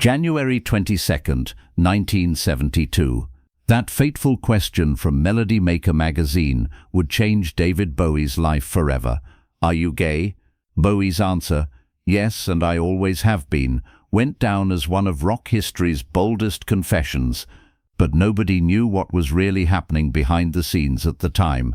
January 22nd, 1972. That fateful question from Melody Maker magazine would change David Bowie's life forever. Are you gay? Bowie's answer, yes, and I always have been, went down as one of rock history's boldest confessions. But nobody knew what was really happening behind the scenes at the time.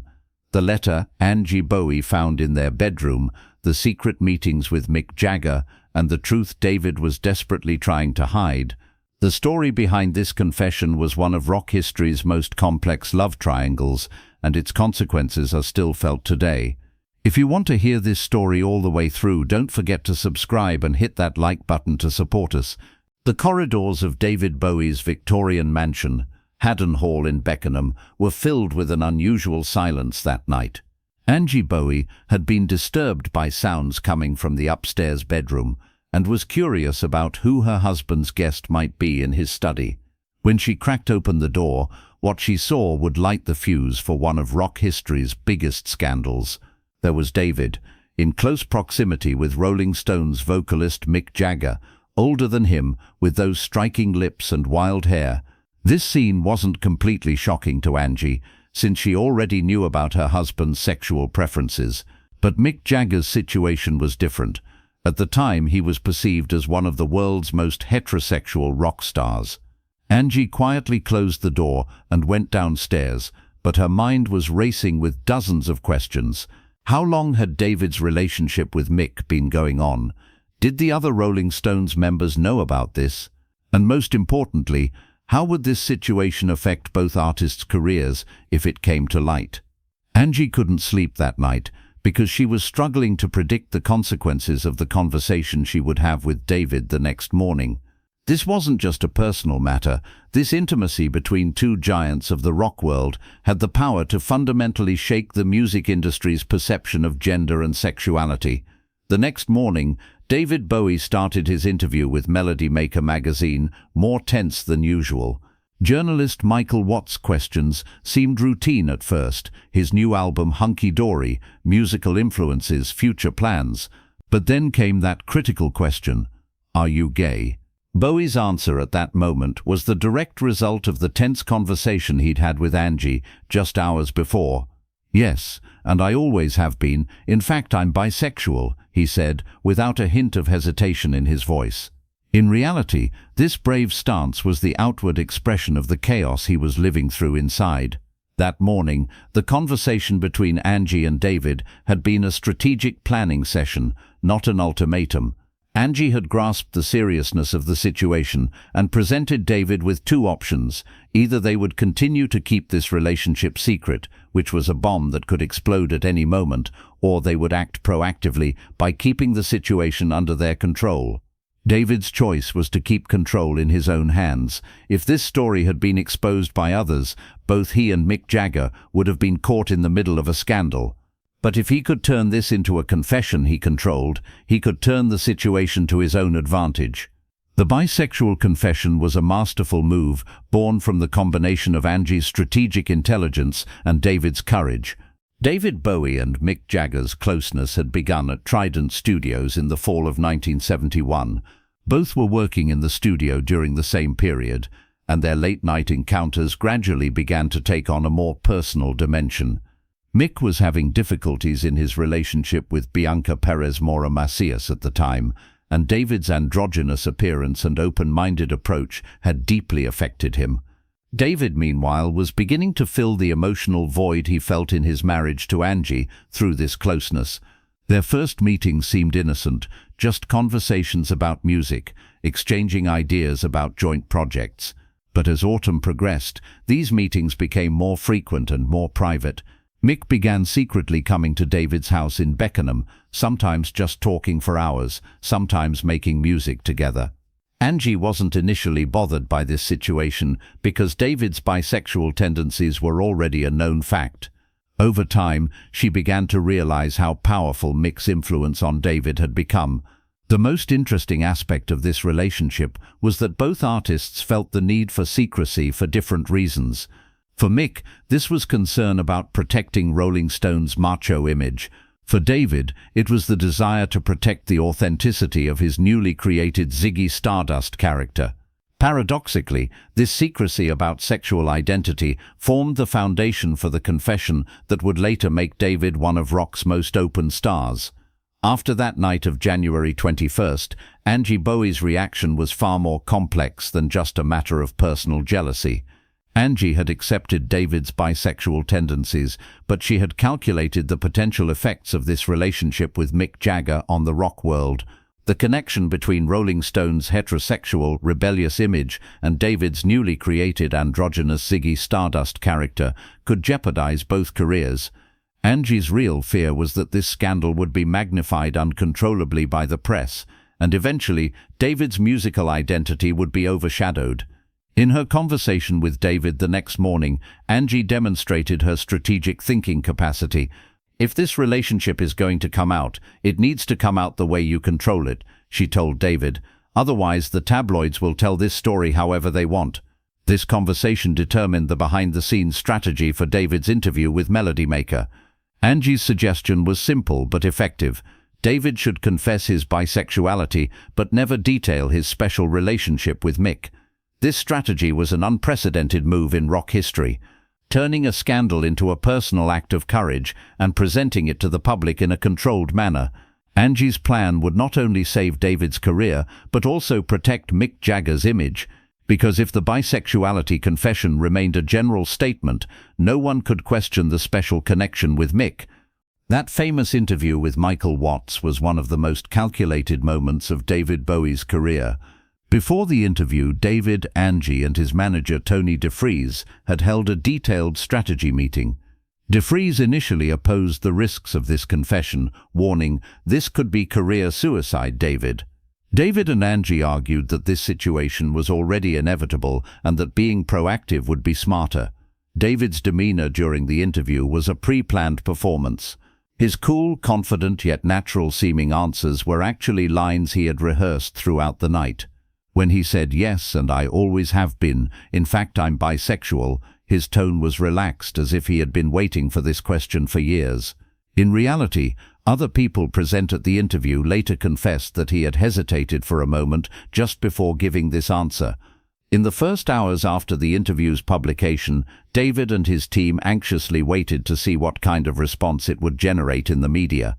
The letter Angie Bowie found in their bedroom, the secret meetings with Mick Jagger, and the truth David was desperately trying to hide. The story behind this confession was one of rock history's most complex love triangles, and its consequences are still felt today. If you want to hear this story all the way through, don't forget to subscribe and hit that like button to support us. The corridors of David Bowie's Victorian mansion, Haddon Hall in Beckenham, were filled with an unusual silence that night. Angie Bowie had been disturbed by sounds coming from the upstairs bedroom and was curious about who her husband's guest might be in his study. When she cracked open the door, what she saw would light the fuse for one of rock history's biggest scandals. There was David, in close proximity with Rolling Stones vocalist Mick Jagger, older than him, with those striking lips and wild hair. This scene wasn't completely shocking to Angie, since she already knew about her husband's sexual preferences. But Mick Jagger's situation was different. At the time, he was perceived as one of the world's most heterosexual rock stars. Angie quietly closed the door and went downstairs, but her mind was racing with dozens of questions. How long had David's relationship with Mick been going on? Did the other Rolling Stones members know about this? And most importantly, how would this situation affect both artists' careers if it came to light? Angie couldn't sleep that night because she was struggling to predict the consequences of the conversation she would have with David the next morning. This wasn't just a personal matter. This intimacy between two giants of the rock world had the power to fundamentally shake the music industry's perception of gender and sexuality. The next morning, David Bowie started his interview with Melody Maker magazine, more tense than usual. Journalist Michael Watt's questions seemed routine at first, his new album Hunky Dory, musical influences, future plans. But then came that critical question, are you gay? Bowie's answer at that moment was the direct result of the tense conversation he'd had with Angie just hours before. Yes, and I always have been. In fact, I'm bisexual, he said, without a hint of hesitation in his voice. In reality, this brave stance was the outward expression of the chaos he was living through inside. That morning, the conversation between Angie and David had been a strategic planning session, not an ultimatum. Angie had grasped the seriousness of the situation and presented David with two options. Either they would continue to keep this relationship secret, which was a bomb that could explode at any moment, or they would act proactively by keeping the situation under their control. David's choice was to keep control in his own hands. If this story had been exposed by others, both he and Mick Jagger would have been caught in the middle of a scandal. But if he could turn this into a confession he controlled, he could turn the situation to his own advantage. The bisexual confession was a masterful move, born from the combination of Angie's strategic intelligence and David's courage. David Bowie and Mick Jagger's closeness had begun at Trident Studios in the fall of 1971. Both were working in the studio during the same period, and their late-night encounters gradually began to take on a more personal dimension. Mick was having difficulties in his relationship with Bianca Perez Mora Macias at the time, and David's androgynous appearance and open-minded approach had deeply affected him. David, meanwhile, was beginning to fill the emotional void he felt in his marriage to Angie through this closeness. Their first meeting seemed innocent, just conversations about music, exchanging ideas about joint projects. But as autumn progressed, these meetings became more frequent and more private. Mick began secretly coming to David's house in Beckenham, sometimes just talking for hours, sometimes making music together. Angie wasn't initially bothered by this situation because David's bisexual tendencies were already a known fact. Over time, she began to realize how powerful Mick's influence on David had become. The most interesting aspect of this relationship was that both artists felt the need for secrecy for different reasons. For Mick, this was concern about protecting Rolling Stone's macho image. For David, it was the desire to protect the authenticity of his newly created Ziggy Stardust character. Paradoxically, this secrecy about sexual identity formed the foundation for the confession that would later make David one of rock's most open stars. After that night of January 21st, Angie Bowie's reaction was far more complex than just a matter of personal jealousy. Angie had accepted David's bisexual tendencies, but she had calculated the potential effects of this relationship with Mick Jagger on the rock world. The connection between Rolling Stone's heterosexual, rebellious image and David's newly created androgynous Ziggy Stardust character could jeopardize both careers. Angie's real fear was that this scandal would be magnified uncontrollably by the press, and eventually David's musical identity would be overshadowed. In her conversation with David the next morning, Angie demonstrated her strategic thinking capacity. "If this relationship is going to come out, it needs to come out the way you control it," she told David. "Otherwise, the tabloids will tell this story however they want." This conversation determined the behind-the-scenes strategy for David's interview with Melody Maker. Angie's suggestion was simple but effective. David should confess his bisexuality, but never detail his special relationship with Mick. This strategy was an unprecedented move in rock history, turning a scandal into a personal act of courage and presenting it to the public in a controlled manner. Angie's plan would not only save David's career, but also protect Mick Jagger's image, because if the bisexuality confession remained a general statement, no one could question the special connection with Mick. That famous interview with Michael Watts was one of the most calculated moments of David Bowie's career. Before the interview, David, Angie and his manager Tony DeFries had held a detailed strategy meeting. DeFries initially opposed the risks of this confession, warning, "This could be career suicide, David." David and Angie argued that this situation was already inevitable and that being proactive would be smarter. David's demeanor during the interview was a pre-planned performance. His cool, confident yet natural-seeming answers were actually lines he had rehearsed throughout the night. When he said, "Yes, and I always have been, in fact I'm bisexual," his tone was relaxed as if he had been waiting for this question for years. In reality, other people present at the interview later confessed that he had hesitated for a moment just before giving this answer. In the first hours after the interview's publication, David and his team anxiously waited to see what kind of response it would generate in the media.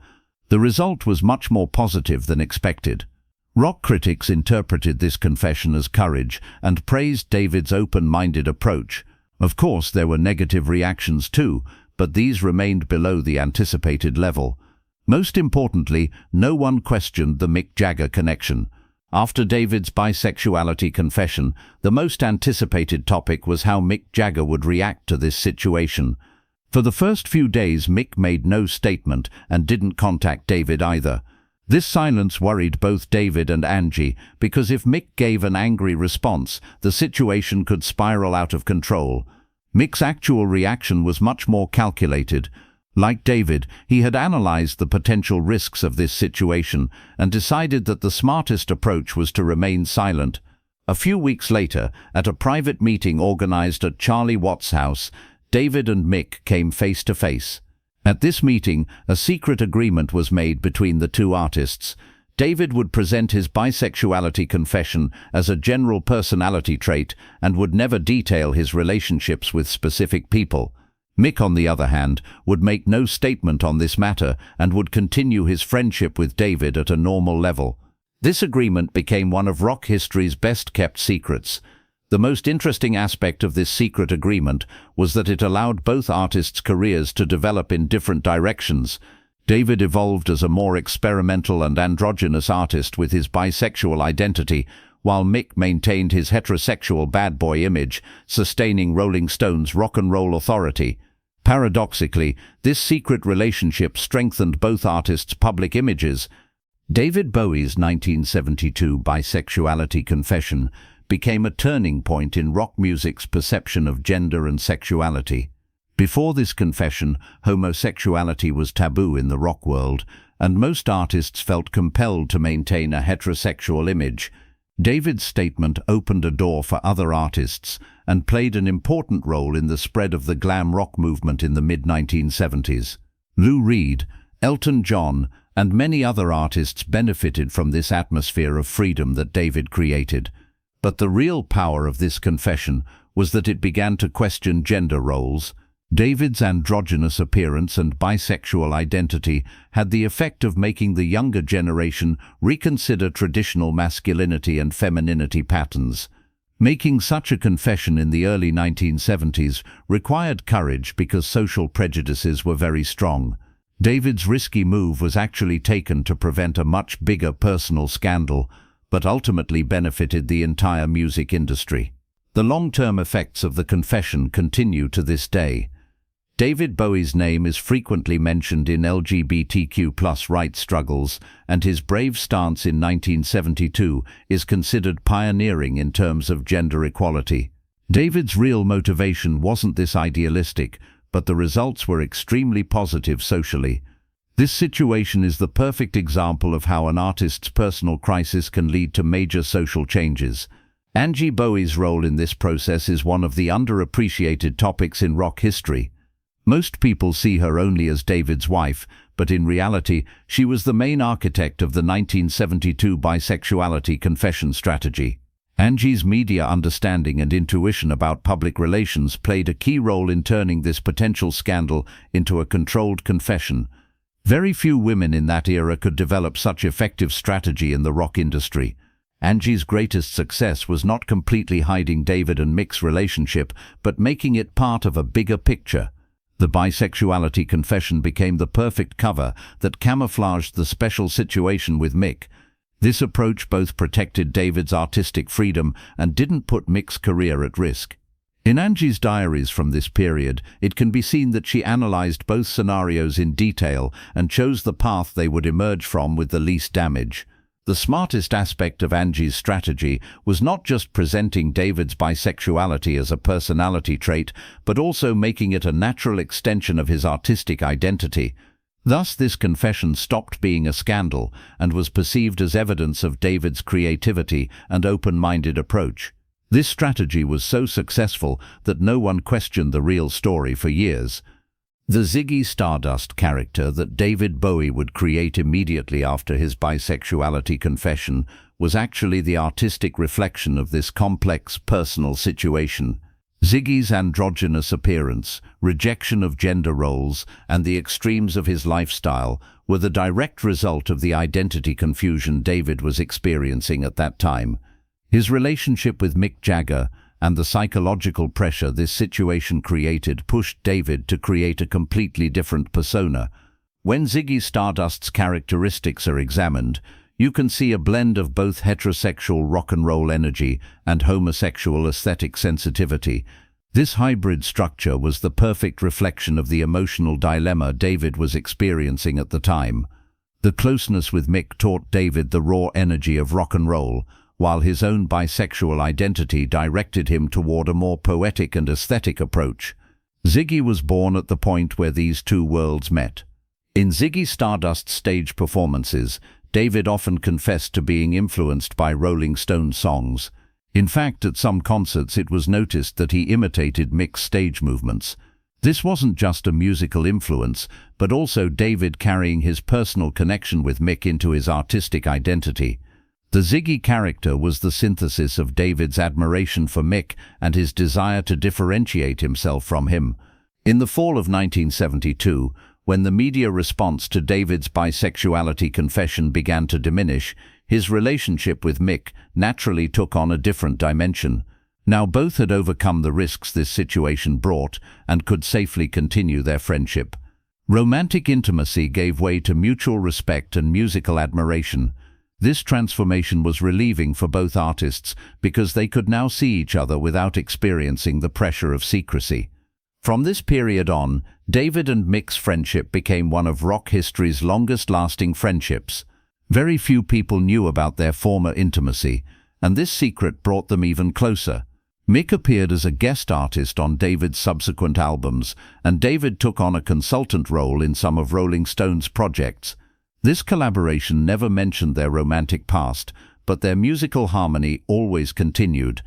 The result was much more positive than expected. Rock critics interpreted this confession as courage and praised David's open-minded approach. Of course, there were negative reactions too, but these remained below the anticipated level. Most importantly, no one questioned the Mick Jagger connection. After David's bisexuality confession, the most anticipated topic was how Mick Jagger would react to this situation. For the first few days, Mick made no statement and didn't contact David either. This silence worried both David and Angie, because if Mick gave an angry response, the situation could spiral out of control. Mick's actual reaction was much more calculated. Like David, he had analyzed the potential risks of this situation and decided that the smartest approach was to remain silent. A few weeks later, at a private meeting organized at Charlie Watts' house, David and Mick came face to face. At this meeting, a secret agreement was made between the two artists. David would present his bisexuality confession as a general personality trait and would never detail his relationships with specific people. Mick, on the other hand, would make no statement on this matter and would continue his friendship with David at a normal level. This agreement became one of rock history's best-kept secrets. The most interesting aspect of this secret agreement was that it allowed both artists' careers to develop in different directions. David evolved as a more experimental and androgynous artist with his bisexual identity, while Mick maintained his heterosexual bad boy image, sustaining Rolling Stone's rock and roll authority. Paradoxically, this secret relationship strengthened both artists' public images. David Bowie's 1972 bisexuality confession became a turning point in rock music's perception of gender and sexuality. Before this confession, homosexuality was taboo in the rock world, and most artists felt compelled to maintain a heterosexual image. David's statement opened a door for other artists and played an important role in the spread of the glam rock movement in the mid-1970s. Lou Reed, Elton John, and many other artists benefited from this atmosphere of freedom that David created. But the real power of this confession was that it began to question gender roles. David's androgynous appearance and bisexual identity had the effect of making the younger generation reconsider traditional masculinity and femininity patterns. Making such a confession in the early 1970s required courage because social prejudices were very strong. David's risky move was actually taken to prevent a much bigger personal scandal, but ultimately benefited the entire music industry. The long-term effects of the confession continue to this day. David Bowie's name is frequently mentioned in LGBTQ+ rights struggles, and his brave stance in 1972 is considered pioneering in terms of gender equality. David's real motivation wasn't this idealistic, but the results were extremely positive socially. This situation is the perfect example of how an artist's personal crisis can lead to major social changes. Angie Bowie's role in this process is one of the underappreciated topics in rock history. Most people see her only as David's wife, but in reality, she was the main architect of the 1972 bisexuality confession strategy. Angie's media understanding and intuition about public relations played a key role in turning this potential scandal into a controlled confession. Very few women in that era could develop such effective strategy in the rock industry. Angie's greatest success was not completely hiding David and Mick's relationship, but making it part of a bigger picture. The bisexuality confession became the perfect cover that camouflaged the special situation with Mick. This approach both protected David's artistic freedom and didn't put Mick's career at risk. In Angie's diaries from this period, it can be seen that she analyzed both scenarios in detail and chose the path they would emerge from with the least damage. The smartest aspect of Angie's strategy was not just presenting David's bisexuality as a personality trait, but also making it a natural extension of his artistic identity. Thus, this confession stopped being a scandal and was perceived as evidence of David's creativity and open-minded approach. This strategy was so successful that no one questioned the real story for years. The Ziggy Stardust character that David Bowie would create immediately after his bisexuality confession was actually the artistic reflection of this complex personal situation. Ziggy's androgynous appearance, rejection of gender roles, and the extremes of his lifestyle were the direct result of the identity confusion David was experiencing at that time. His relationship with Mick Jagger and the psychological pressure this situation created pushed David to create a completely different persona. When Ziggy Stardust's characteristics are examined, you can see a blend of both heterosexual rock and roll energy and homosexual aesthetic sensitivity. This hybrid structure was the perfect reflection of the emotional dilemma David was experiencing at the time. The closeness with Mick taught David the raw energy of rock and roll, while his own bisexual identity directed him toward a more poetic and aesthetic approach. Ziggy was born at the point where these two worlds met. In Ziggy Stardust's stage performances, David often confessed to being influenced by Rolling Stone songs. In fact, at some concerts it was noticed that he imitated Mick's stage movements. This wasn't just a musical influence, but also David carrying his personal connection with Mick into his artistic identity. The Ziggy character was the synthesis of David's admiration for Mick and his desire to differentiate himself from him. In the fall of 1972, when the media response to David's bisexuality confession began to diminish, his relationship with Mick naturally took on a different dimension. Now both had overcome the risks this situation brought and could safely continue their friendship. Romantic intimacy gave way to mutual respect and musical admiration. This transformation was relieving for both artists because they could now see each other without experiencing the pressure of secrecy. From this period on, David and Mick's friendship became one of rock history's longest-lasting friendships. Very few people knew about their former intimacy, and this secret brought them even closer. Mick appeared as a guest artist on David's subsequent albums, and David took on a consultant role in some of Rolling Stone's projects. This collaboration never mentioned their romantic past, but their musical harmony always continued.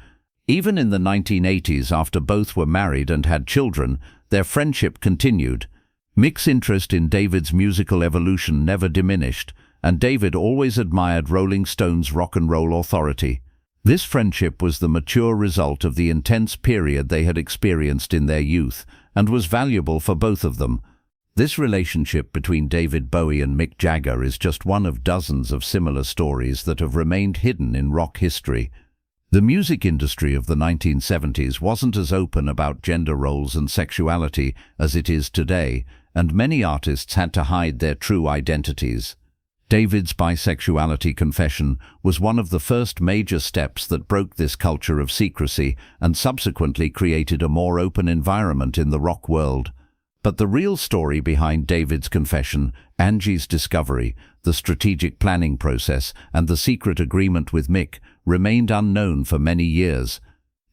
Even in the 1980s, after both were married and had children, their friendship continued. Mick's interest in David's musical evolution never diminished, and David always admired Rolling Stone's rock and roll authority. This friendship was the mature result of the intense period they had experienced in their youth, and was valuable for both of them. This relationship between David Bowie and Mick Jagger is just one of dozens of similar stories that have remained hidden in rock history. The music industry of the 1970s wasn't as open about gender roles and sexuality as it is today, and many artists had to hide their true identities. David's bisexuality confession was one of the first major steps that broke this culture of secrecy and subsequently created a more open environment in the rock world. But the real story behind David's confession, Angie's discovery, the strategic planning process, and the secret agreement with Mick remained unknown for many years.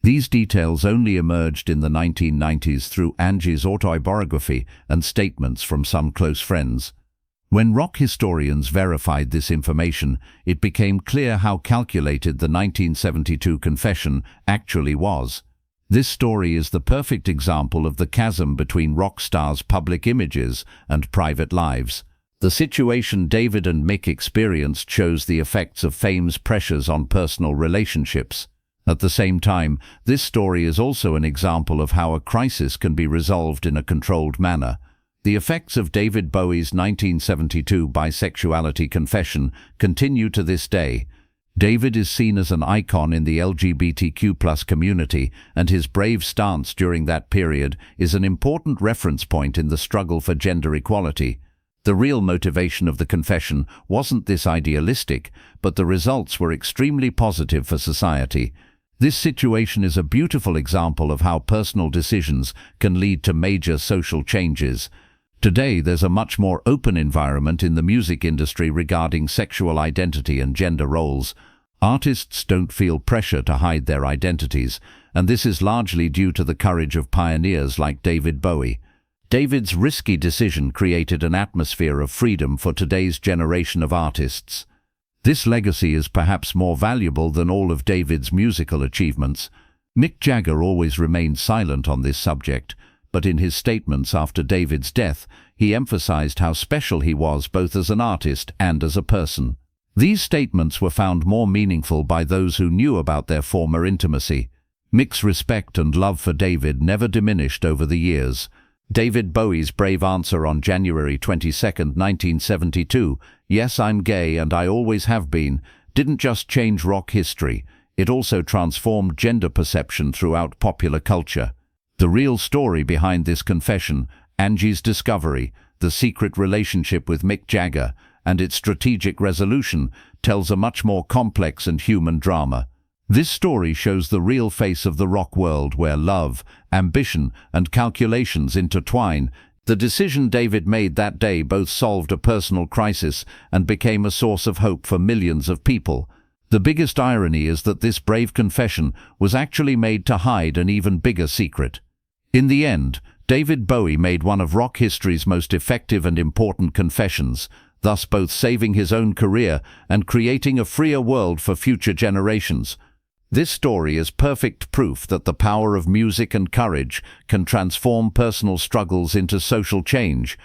These details only emerged in the 1990s through Angie's autobiography and statements from some close friends. When rock historians verified this information, it became clear how calculated the 1972 confession actually was. This story is the perfect example of the chasm between rock stars' public images and private lives. The situation David and Mick experienced shows the effects of fame's pressures on personal relationships. At the same time, this story is also an example of how a crisis can be resolved in a controlled manner. The effects of David Bowie's 1972 bisexuality confession continue to this day. David is seen as an icon in the LGBTQ+ community, and his brave stance during that period is an important reference point in the struggle for gender equality. The real motivation of the confession wasn't this idealistic, but the results were extremely positive for society. This situation is a beautiful example of how personal decisions can lead to major social changes. Today, there's a much more open environment in the music industry regarding sexual identity and gender roles. Artists don't feel pressure to hide their identities, and this is largely due to the courage of pioneers like David Bowie. David's risky decision created an atmosphere of freedom for today's generation of artists. This legacy is perhaps more valuable than all of David's musical achievements. Mick Jagger always remained silent on this subject, but in his statements after David's death, he emphasized how special he was both as an artist and as a person. These statements were found more meaningful by those who knew about their former intimacy. Mick's respect and love for David never diminished over the years. David Bowie's brave answer on January 22, 1972, "Yes, I'm gay and I always have been," didn't just change rock history, it also transformed gender perception throughout popular culture. The real story behind this confession, Angie's discovery, the secret relationship with Mick Jagger, and its strategic resolution, tells a much more complex and human drama. This story shows the real face of the rock world where love, ambition, and calculations intertwine. The decision David made that day both solved a personal crisis and became a source of hope for millions of people. The biggest irony is that this brave confession was actually made to hide an even bigger secret. In the end, David Bowie made one of rock history's most effective and important confessions, thus both saving his own career and creating a freer world for future generations. This story is perfect proof that the power of music and courage can transform personal struggles into social change,